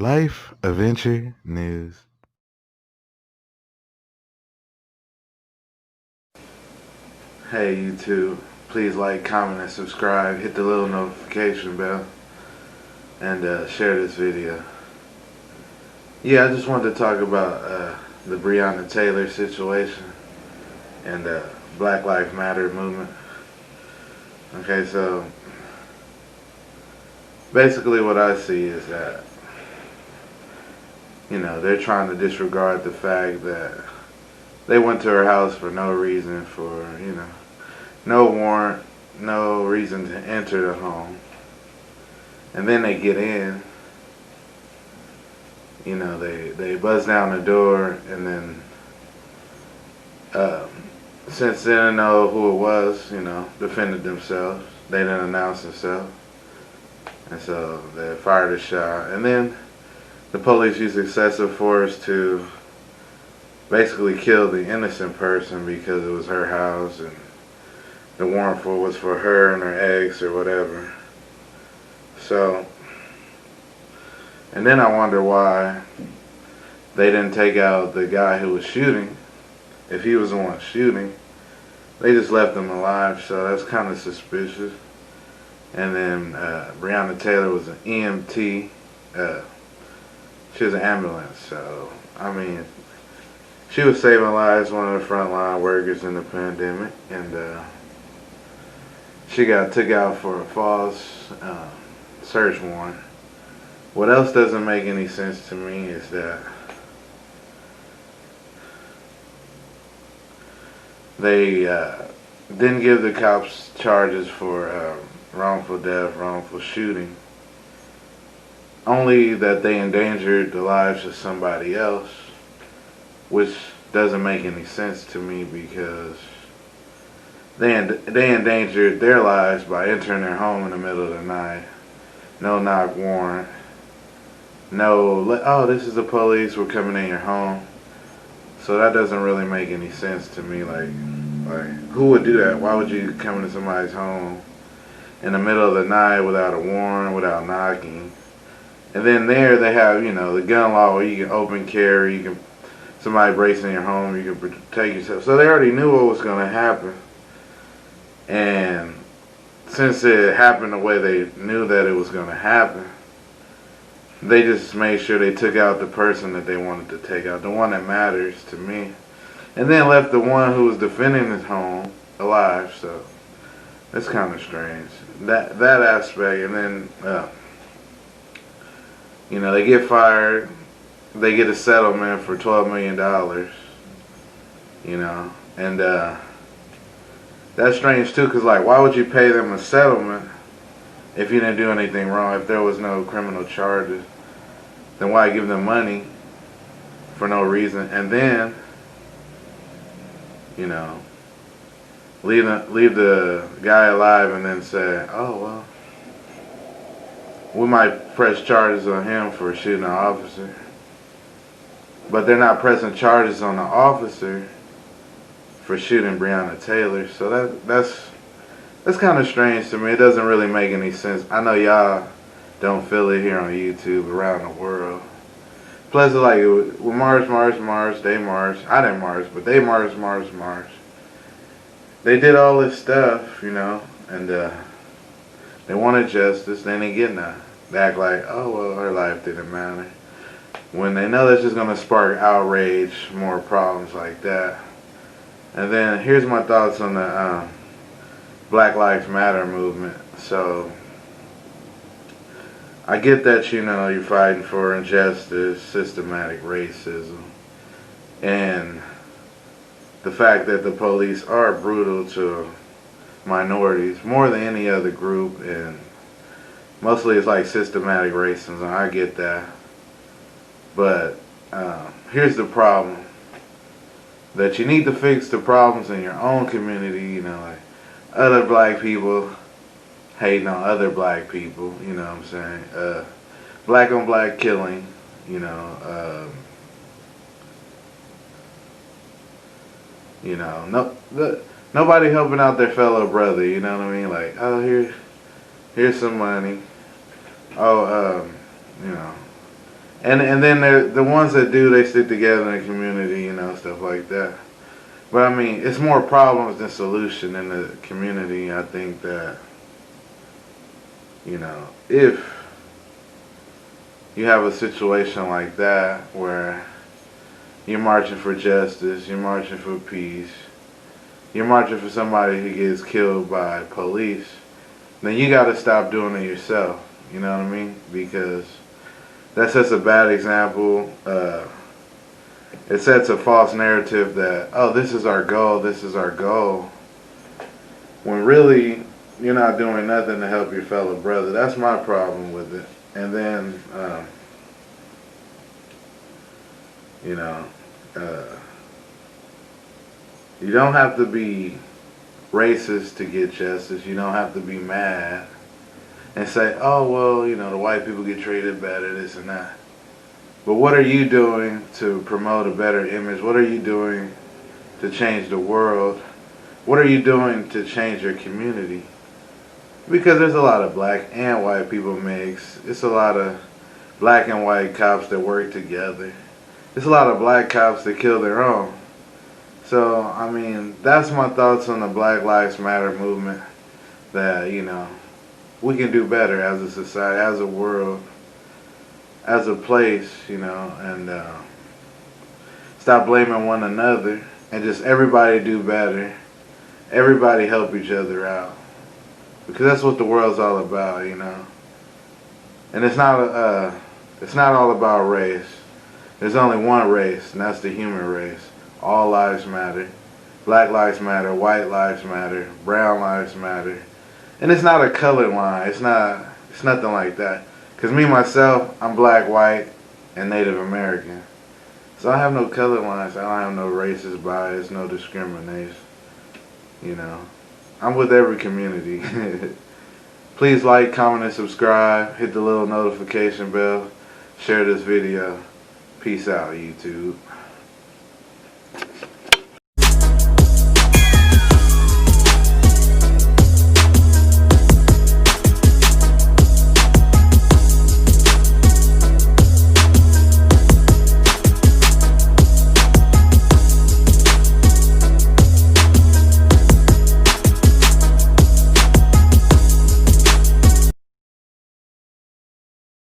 Life Adventure News. Hey YouTube, please like, comment, and subscribe. Hit the little notification bell and share this video. Yeah, I just wanted to talk about the Breonna Taylor situation and the Black Lives Matter movement. Okay, so basically what I see is that, they're trying to disregard the fact that they went to her house for no reason, no warrant, no reason to enter the home. And then they get in, they buzz down the door, and then since they didn't know who it was, defended themselves. They didn't announce themselves. And so they fired a shot. And then the police used excessive force to basically kill the innocent person because it was her house and the warrant for was for her and her eggs or whatever. So, and then I wonder why they didn't take out the guy who was shooting. If he was the one shooting, they just left him alive, so that's kind of suspicious. And then Breonna Taylor was an EMT. She was an ambulance, so, I mean, she was saving lives, one of the frontline workers in the pandemic, and she got took out for a false search warrant. What else doesn't make any sense to me is that they didn't give the cops charges for wrongful death, wrongful shooting, only that they endangered the lives of somebody else, which doesn't make any sense to me because they endangered their lives by entering their home in the middle of the night. No knock warrant. No, oh, this is the police, we're coming in your home. So that doesn't really make any sense to me. Like who would do that? Why would you come into somebody's home in the middle of the night without a warrant, without knocking? And then there they have, the gun law where you can open carry, somebody breaks in your home, you can protect yourself. So they already knew what was going to happen. And since it happened the way they knew that it was going to happen, they just made sure they took out the person that they wanted to take out, the one that matters to me, and then left the one who was defending his home alive. So that's kind of strange, that aspect. And then they get fired, they get a settlement for $12 million, and that's strange too, because why would you pay them a settlement if you didn't do anything wrong? If there was no criminal charges, then why give them money for no reason? And then, leave the guy alive and then say, oh, well, we might press charges on him for shooting an officer. But they're not pressing charges on the officer for shooting Breonna Taylor. So that's kind of strange to me. It doesn't really make any sense. I know y'all don't feel it here on YouTube, around the world. Plus, we march, they march. I didn't march, but they march. They did all this stuff, and they wanted justice. They didn't get none. They act like, oh, well, her life didn't matter, when they know that's just going to spark outrage, more problems like that. And then here's my thoughts on the Black Lives Matter movement. So I get that, you're fighting for injustice, systematic racism, and the fact that the police are brutal to minorities more than any other group, and mostly it's like systematic racism. I get that. But here's the problem. That you need to fix the problems in your own community, like other black people hating on other black people, you know what I'm saying? Black on black killing, nobody helping out their fellow brother, you know what I mean? Like, oh, here's some money. Oh, And then the ones that do, they stick together in the community, you know, stuff like that. But I mean, it's more problems than solution in the community. I think that, you know, if you have a situation like that where you're marching for justice, you're marching for peace, you're marching for somebody who gets killed by police, then you got to stop doing it yourself. You know what I mean? Because that sets a bad example. It sets a false narrative that, oh, this is our goal, this is our goal. When really, you're not doing nothing to help your fellow brother. That's my problem with it. And then, you know, uh, you don't have to be racist to get justice. You don't have to be mad and say, oh, well, you know, the white people get treated better, this and that. But what are you doing to promote a better image? What are you doing to change the world? What are you doing to change your community? Because there's a lot of black and white people mixed. It's a lot of black and white cops that work together. There's a lot of black cops that kill their own. So, I mean, that's my thoughts on the Black Lives Matter movement. That, you know, we can do better as a society, as a world, as a place, you know, and stop blaming one another and just everybody do better. Everybody help each other out. Because that's what the world's all about, you know. And it's not all about race. There's only one race, and that's the human race. All lives matter. Black lives matter, white lives matter, brown lives matter. And it's not a color line. It's nothing like that. Because me, myself, I'm black, white, and Native American. So I have no color lines. I don't have no racist bias, no discrimination. You know, I'm with every community. Please like, comment, and subscribe. Hit the little notification bell. Share this video. Peace out, YouTube.